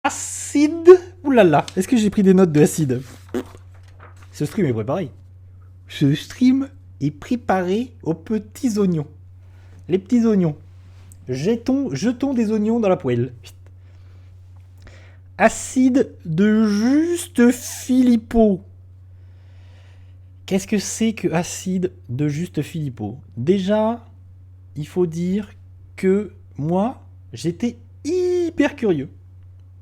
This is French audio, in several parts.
Acide. Ouh là là, est-ce que j'ai pris des notes de acide? Ce stream est préparé. Ce stream est préparé aux petits oignons. Les petits oignons. Jetons des oignons dans la poêle. Acide de Juste Philippot. Qu'est-ce que c'est que acide de Juste Philippot? Déjà, il faut dire que moi, j'étais hyper curieux.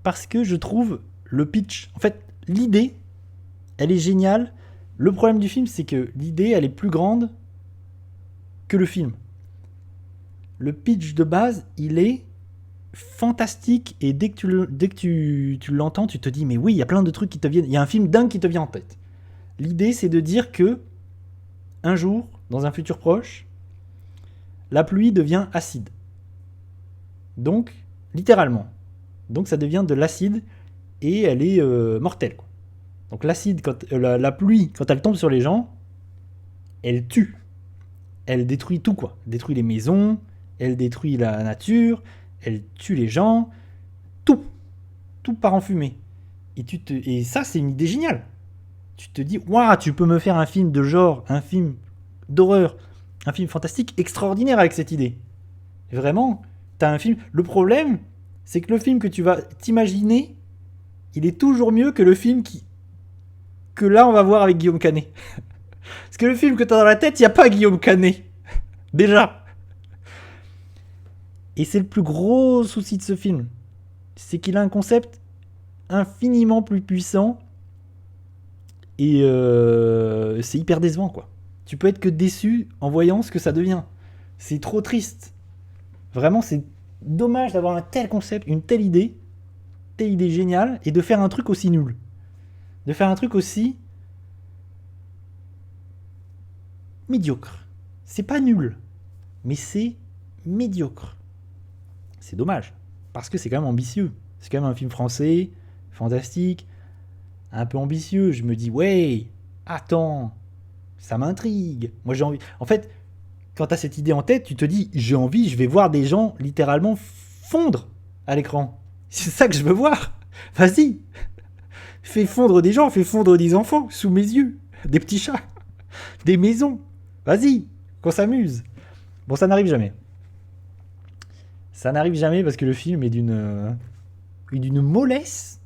Parce que je trouve le pitch... En fait, l'idée, elle est géniale. Le problème du film, c'est que l'idée, elle est plus grande que le film. Le pitch de base, il est fantastique et dès que tu l'entends, tu te dis mais oui, il y a plein de trucs qui te viennent, il y a un film dingue qui te vient en tête. L'idée, c'est de dire que un jour, dans un futur proche, la pluie devient acide. Donc, littéralement. Donc ça devient de l'acide et elle est mortelle. Quoi. Donc l'acide, la pluie, quand elle tombe sur les gens, elle tue. Elle détruit tout, quoi. Elle détruit les maisons, elle détruit la nature, elle tue les gens, tout. Tout part en fumée. Et ça, c'est une idée géniale. Tu te dis, waouh, tu peux me faire un film de genre, un film d'horreur, un film fantastique extraordinaire avec cette idée. Vraiment, t'as un film. Le problème, c'est que le film que tu vas t'imaginer, il est toujours mieux que le film que là on va voir avec Guillaume Canet. Parce que le film que t'as dans la tête, il n'y a pas Guillaume Canet. Déjà. Et c'est le plus gros souci de ce film. C'est qu'il a un concept infiniment plus puissant. Et c'est hyper décevant, quoi. Tu peux être que déçu en voyant ce que ça devient. C'est trop triste. Vraiment, c'est dommage d'avoir un tel concept, une telle idée géniale, et de faire un truc aussi nul. De faire un truc aussi médiocre. C'est pas nul, mais c'est médiocre. C'est dommage, parce que c'est quand même ambitieux. C'est quand même un film français, fantastique, un peu ambitieux. Je me dis, ouais, attends, ça m'intrigue. Moi j'ai envie. En fait, quand t'as cette idée en tête, tu te dis, j'ai envie, je vais voir des gens littéralement fondre à l'écran. C'est ça que je veux voir. Vas-y, fais fondre des gens, fais fondre des enfants sous mes yeux, des petits chats, des maisons. Vas-y, qu'on s'amuse. Bon, ça n'arrive jamais. Ça n'arrive jamais parce que le film est d'une mollesse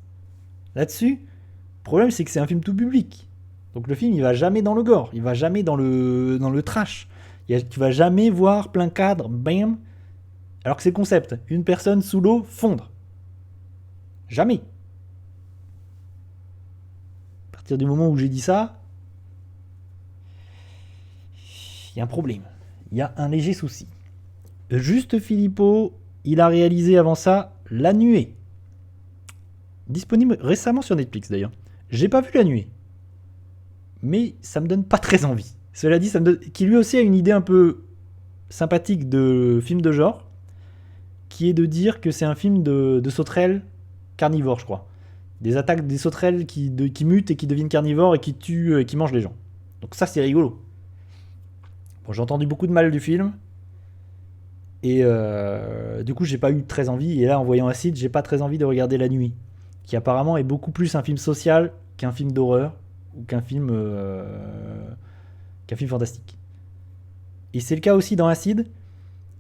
là-dessus. Le problème, c'est que c'est un film tout public. Donc le film, il va jamais dans le gore, il va jamais dans le trash. Tu vas jamais voir plein cadre, bam. Alors que c'est le concept. Une personne sous l'eau fondre. Jamais. À partir du moment où j'ai dit ça, il y a un problème. Il y a un léger souci. Juste Philippot, il a réalisé avant ça La Nuée. Disponible récemment sur Netflix d'ailleurs. J'ai pas vu La Nuée. Mais ça me donne pas très envie. Cela dit, qui lui aussi a une idée un peu sympathique de film de genre, qui est de dire que c'est un film de sauterelles carnivores, je crois. Des attaques des sauterelles qui mutent et qui deviennent carnivores et qui tuent et qui mangent les gens. Donc ça, c'est rigolo. Bon, j'ai entendu beaucoup de mal du film. Et du coup, j'ai pas eu très envie. Et là, en voyant Acide, j'ai pas très envie de regarder La Nuit, qui apparemment est beaucoup plus un film social qu'un film d'horreur ou qu'un film fantastique. Et c'est le cas aussi dans Acide.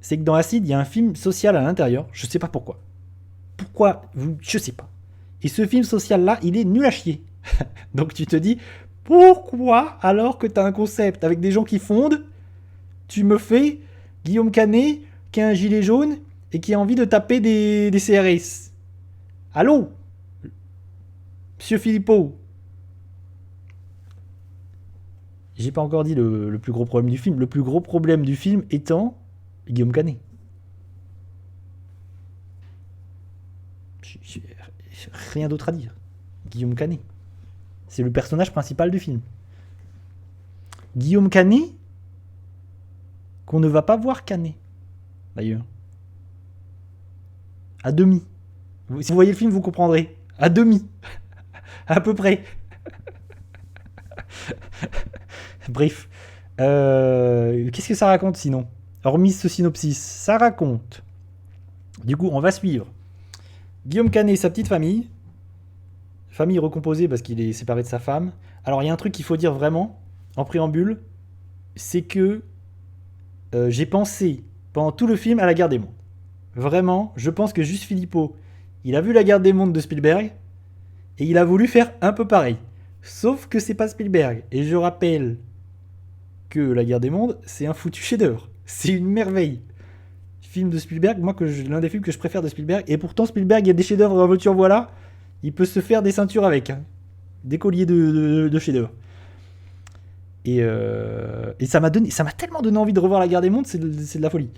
C'est que dans Acide, il y a un film social à l'intérieur. Je sais pas pourquoi. Je sais pas. Et ce film social-là, il est nul à chier. Donc tu te dis, pourquoi, alors que t'as un concept avec des gens qui fondent, tu me fais Guillaume Canet, qui a un gilet jaune et qui a envie de taper des CRS. Allô, Monsieur Philippot. J'ai pas encore dit le plus gros problème du film. Le plus gros problème du film étant Guillaume Canet. J'ai rien d'autre à dire. Guillaume Canet. C'est le personnage principal du film. Guillaume Canet, qu'on ne va pas voir Canet, d'ailleurs. À demi. Si vous voyez le film, vous comprendrez. À demi. À peu près. Bref. Qu'est-ce que ça raconte sinon? Hormis ce synopsis, ça raconte. Du coup, on va suivre Guillaume Canet et sa petite famille. Famille recomposée parce qu'il est séparé de sa femme. Alors, il y a un truc qu'il faut dire vraiment, en préambule, c'est que j'ai pensé pendant tout le film à la guerre des mondes. Vraiment, je pense que juste Philippot, il a vu la guerre des mondes de Spielberg et il a voulu faire un peu pareil. Sauf que c'est pas Spielberg. Et je rappelle que la guerre des mondes, c'est un foutu chef-d'œuvre. C'est une merveille. Film de Spielberg, moi, l'un des films que je préfère de Spielberg. Et pourtant, Spielberg, il y a des chefs-d'œuvre dans voiture, voilà. Il peut se faire des ceintures avec. Hein. Des colliers de chefs-d'œuvre. Et ça m'a tellement donné envie de revoir la guerre des mondes, c'est de la folie.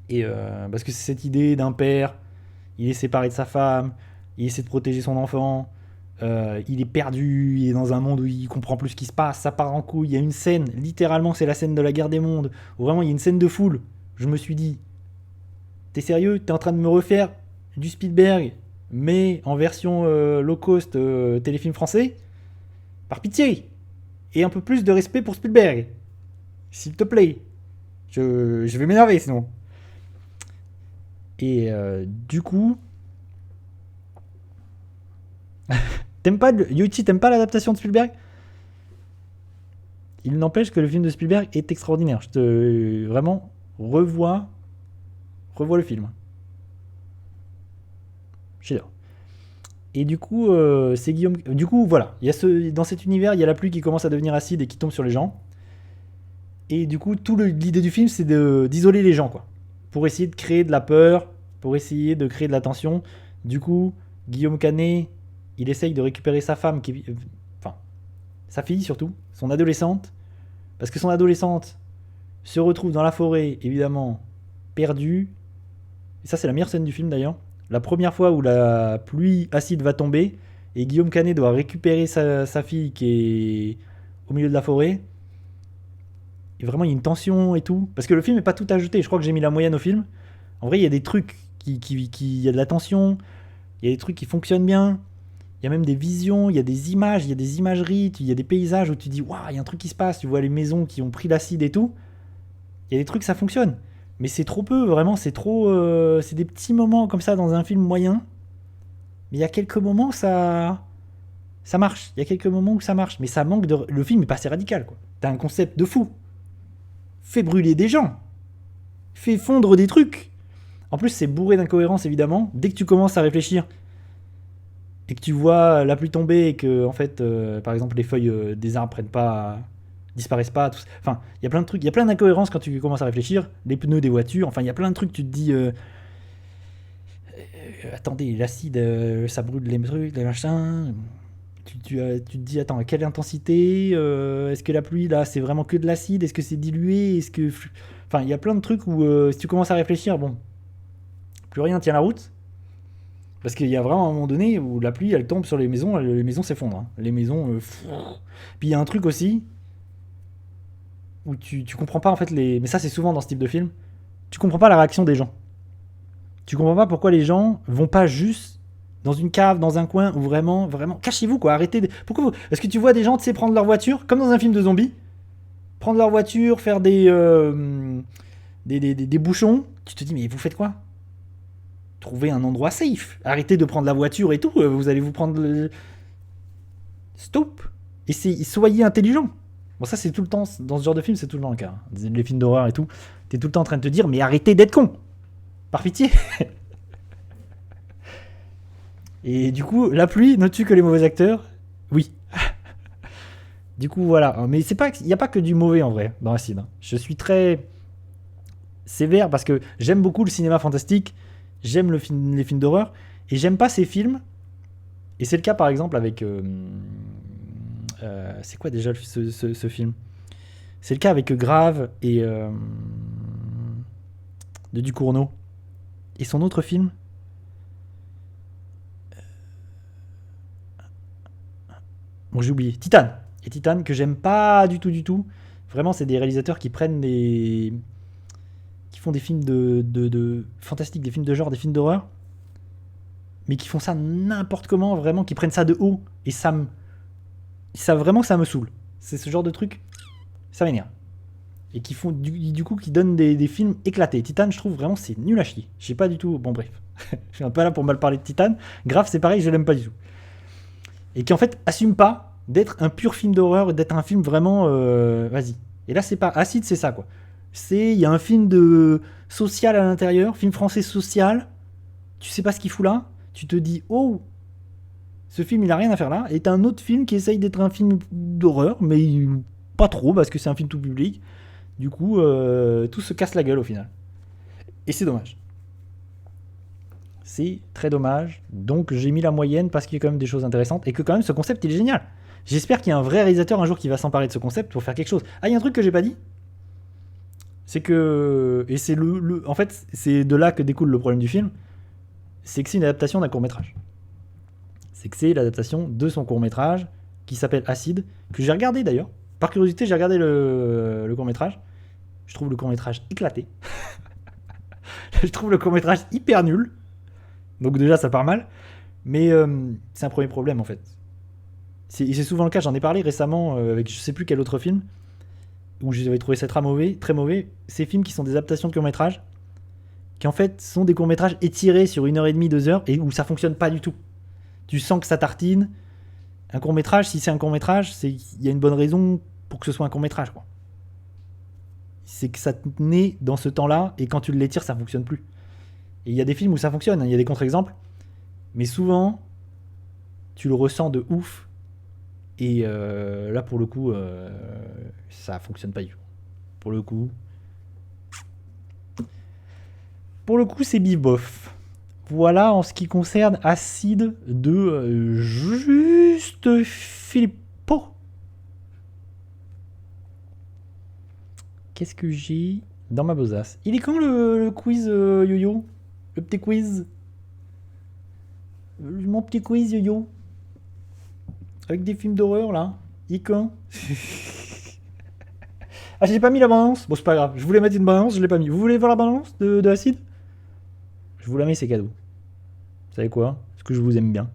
Et parce que c'est cette idée d'un père, il est séparé de sa femme, il essaie de protéger son enfant, il est perdu, il est dans un monde où il comprend plus ce qui se passe, ça part en couille. Il y a une scène, littéralement, c'est la scène de la guerre des mondes, où vraiment il y a une scène de foule. Je me suis dit, t'es sérieux? T'es en train de me refaire du Spielberg, mais en version low cost téléfilm français? Par pitié! Et un peu plus de respect pour Spielberg. S'il te plaît. Je vais m'énerver sinon. Et du coup... Yoichi, t'aimes pas l'adaptation de Spielberg? Il n'empêche que le film de Spielberg est extraordinaire. Vraiment, revois le film. J'adore. Et du coup, c'est Guillaume... Du coup, voilà. Dans cet univers, il y a la pluie qui commence à devenir acide et qui tombe sur les gens. Et du coup, l'idée du film, c'est d'isoler les gens, quoi. Pour essayer de créer de la peur, pour essayer de créer de la tension. Du coup, Guillaume Canet, il essaye de récupérer sa femme, enfin, sa fille surtout, son adolescente. Parce que son adolescente se retrouve dans la forêt, évidemment, perdue. Et ça, c'est la meilleure scène du film, d'ailleurs. La première fois où la pluie acide va tomber, et Guillaume Canet doit récupérer sa fille qui est au milieu de la forêt. Et vraiment, il y a une tension et tout. Parce que le film n'est pas tout ajouté. Je crois que j'ai mis la moyenne au film. En vrai, il y a des trucs il y a de la tension. Il y a des trucs qui fonctionnent bien. Il y a même des visions, il y a des images, il y a des imageries, il y a des paysages où tu dis waouh, il y a un truc qui se passe. Tu vois les maisons qui ont pris l'acide et tout. Il y a des trucs, ça fonctionne. Mais c'est trop peu, vraiment, c'est trop. C'est des petits moments comme ça dans un film moyen. Mais il y a quelques moments, ça marche. Il y a quelques moments où ça marche. Mais ça manque de. Le film est pas assez radical, quoi. T'as un concept de fou. Fais brûler des gens. Fais fondre des trucs. En plus, c'est bourré d'incohérences, évidemment. Dès que tu commences à réfléchir et que tu vois la pluie tomber et que, en fait, par exemple, les feuilles des arbres disparaissent pas. Enfin, il y a plein de trucs. Il y a plein d'incohérences quand tu commences à réfléchir. Les pneus des voitures. Enfin, il y a plein de trucs. Tu te dis. Attendez, l'acide, ça brûle les trucs, les machins. Tu te dis, attends, à quelle intensité est-ce que la pluie, là, c'est vraiment que de l'acide? Est-ce que c'est dilué? Est-ce que... Enfin, il y a plein de trucs où, si tu commences à réfléchir, bon, plus rien tient la route. Parce qu'il y a vraiment un moment donné où la pluie, elle tombe sur les maisons s'effondrent. Hein. Les maisons... Puis il y a un truc aussi où tu comprends pas, en fait, mais ça, c'est souvent dans ce type de film, tu comprends pas la réaction des gens. Tu comprends pas pourquoi les gens vont pas juste dans une cave, dans un coin, où vraiment, cachez-vous, quoi, arrêtez. Pourquoi vous... Est-ce que tu vois des gens, tu sais, prendre leur voiture, comme dans un film de zombies, prendre leur voiture, faire des bouchons, tu te dis, mais vous faites quoi? Trouvez un endroit safe. Arrêtez de prendre la voiture et tout, vous allez vous prendre le... Stop. Et soyez intelligents. Bon, ça, c'est tout le temps, dans ce genre de film, c'est tout le temps le cas. Les films d'horreur et tout, t'es tout le temps en train de te dire, mais arrêtez d'être con. Par pitié. Et du coup, la pluie ne tue que les mauvais acteurs. Oui. Du coup, voilà. Mais il n'y a pas que du mauvais en vrai dans Acide. Je suis très sévère parce que j'aime beaucoup le cinéma fantastique. J'aime les films d'horreur. Et j'aime pas ces films. Et c'est le cas par exemple avec... c'est quoi déjà ce film? C'est le cas avec Grave et... de Ducournau. Et son autre film, bon, j'ai oublié. Titane. Et Titane, que j'aime pas du tout. Vraiment, c'est des réalisateurs qui prennent qui font des films de fantastiques, des films de genre, des films d'horreur, mais qui font ça n'importe comment, vraiment, qui prennent ça de haut. Et ça vraiment, ça me saoule. C'est ce genre de truc, ça m'énerve. Et qui font, du coup, qui donnent des films éclatés. Titane, je trouve vraiment, c'est nul à chier. Je sais pas du tout. Bon, bref. Je suis un peu là pour mal parler de Titan. Grave, c'est pareil, je l'aime pas du tout. Et qui en fait assume pas d'être un pur film d'horreur, d'être un film vraiment... vas-y. Et là, c'est pas... Acide, c'est ça, quoi. Il y a un film de social à l'intérieur, film français social. Tu sais pas ce qu'il fout là. Tu te dis, oh, ce film, il a rien à faire là. Et t'as un autre film qui essaye d'être un film d'horreur, mais pas trop, parce que c'est un film tout public. Du coup, tout se casse la gueule au final. Et c'est dommage. C'est très dommage. Donc j'ai mis la moyenne parce qu'il y a quand même des choses intéressantes et que quand même ce concept il est génial. J'espère qu'il y a un vrai réalisateur un jour qui va s'emparer de ce concept pour faire quelque chose. Ah, il y a un truc que j'ai pas dit. C'est que... Et c'est en fait, c'est de là que découle le problème du film. C'est que c'est une adaptation d'un court-métrage. C'est que c'est l'adaptation de son court-métrage qui s'appelle Acide, que j'ai regardé d'ailleurs. Par curiosité, j'ai regardé le court-métrage. Je trouve le court-métrage éclaté. Je trouve le court-métrage hyper nul. Donc déjà, ça part mal. Mais c'est un premier problème, en fait. C'est souvent le cas, j'en ai parlé récemment avec je sais plus quel autre film, où j'avais trouvé ça très mauvais, très mauvais. Ces films qui sont des adaptations de courts-métrages, qui en fait sont des courts-métrages étirés sur 1h30, 2h, et où ça fonctionne pas du tout. Tu sens que ça tartine. Un court-métrage, si c'est un court-métrage, il y a une bonne raison pour que ce soit un court-métrage, quoi. C'est que ça naît dans ce temps-là, et quand tu l'étires, ça fonctionne plus. Et il y a des films où ça fonctionne, il y a des contre-exemples, mais souvent, tu le ressens de ouf, et là, pour le coup, ça fonctionne pas du tout. Pour le coup, c'est bif-bof. Voilà en ce qui concerne Acide de Juste Philippot. Qu'est-ce que j'ai dans ma besace? Il est quand le quiz yo-yo? Le petit quiz? Mon petit quiz yo-yo? Avec des films d'horreur là? Il est quand? Ah, j'ai pas mis la balance? Bon, c'est pas grave. Je voulais mettre une balance, je l'ai pas mis. Vous voulez voir la balance de Acide? Je vous la mets, c'est cadeau. Vous savez quoi? Parce que je vous aime bien.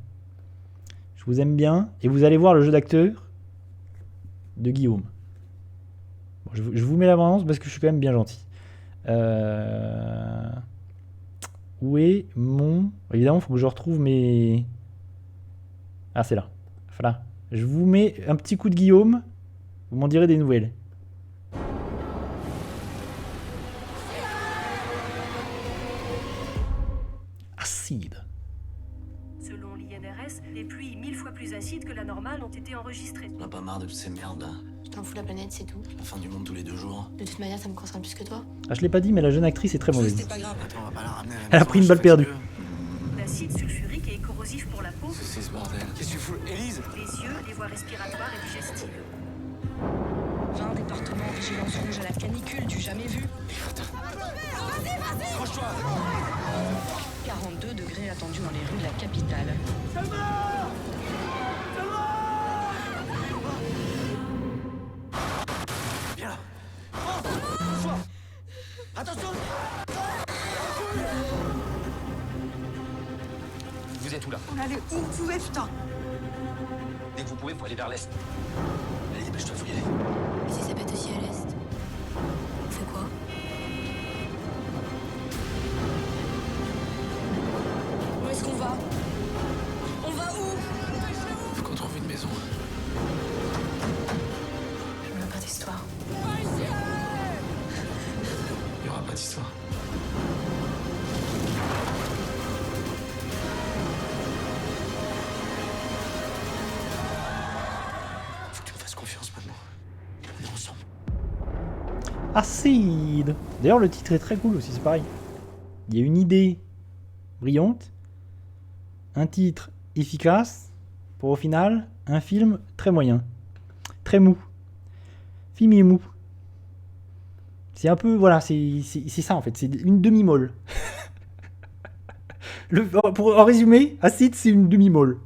Je vous aime bien. Et vous allez voir le jeu d'acteur de Guillaume. Bon, je vous mets la balance parce que je suis quand même bien gentil. Où est mon... Évidemment, il faut que je retrouve mes... Ah, c'est là. Voilà. Je vous mets un petit coup de Guillaume. Vous m'en direz des nouvelles. Acide. Selon l'INRS, des pluies 1000 fois plus acides que la normale ont été enregistrées. On a pas marre de toutes ces merdes là. Je t'en fous la planète, c'est tout. La fin du monde tous les 2 jours. De toute manière, ça me concerne plus que toi. Ah, je l'ai pas dit, mais la jeune actrice est très mauvaise. C'était pas grave. Attends, on va pas la ramener à la Elle a maison, pris une je balle suis perdue. fatigué. L'acide sulfurique est corrosif pour la peau, C'est ce bordel. Qu'est-ce que tu fous, Élise? les yeux, les voies respiratoires et digestives. 20 départements en vigilance rouge à la canicule du jamais vu. Accroche-toi. 42 degrés attendus dans les rues de la capitale. Viens là. Attention. Vous êtes où là? On allait où vous pouvez, putain. Dès que vous pouvez, faut aller vers l'est. Allez, dépêche-toi, faut y aller. Et si ça pète aussi à l'est? On fait quoi? Où est-ce qu'on va? On va où? Faut qu'on trouve une maison. Je veux pas d'histoire. Il y aura pas d'histoire. Faut que tu me fasses confiance maintenant. On est ensemble. Acide. D'ailleurs, le titre est très cool aussi, c'est pareil. Il y a une idée brillante, un titre efficace, pour au final, un film très moyen. Très mou. Film est mou. C'est un peu, voilà, c'est ça en fait, c'est une demi-molle. En résumé, Acide, c'est une demi-molle.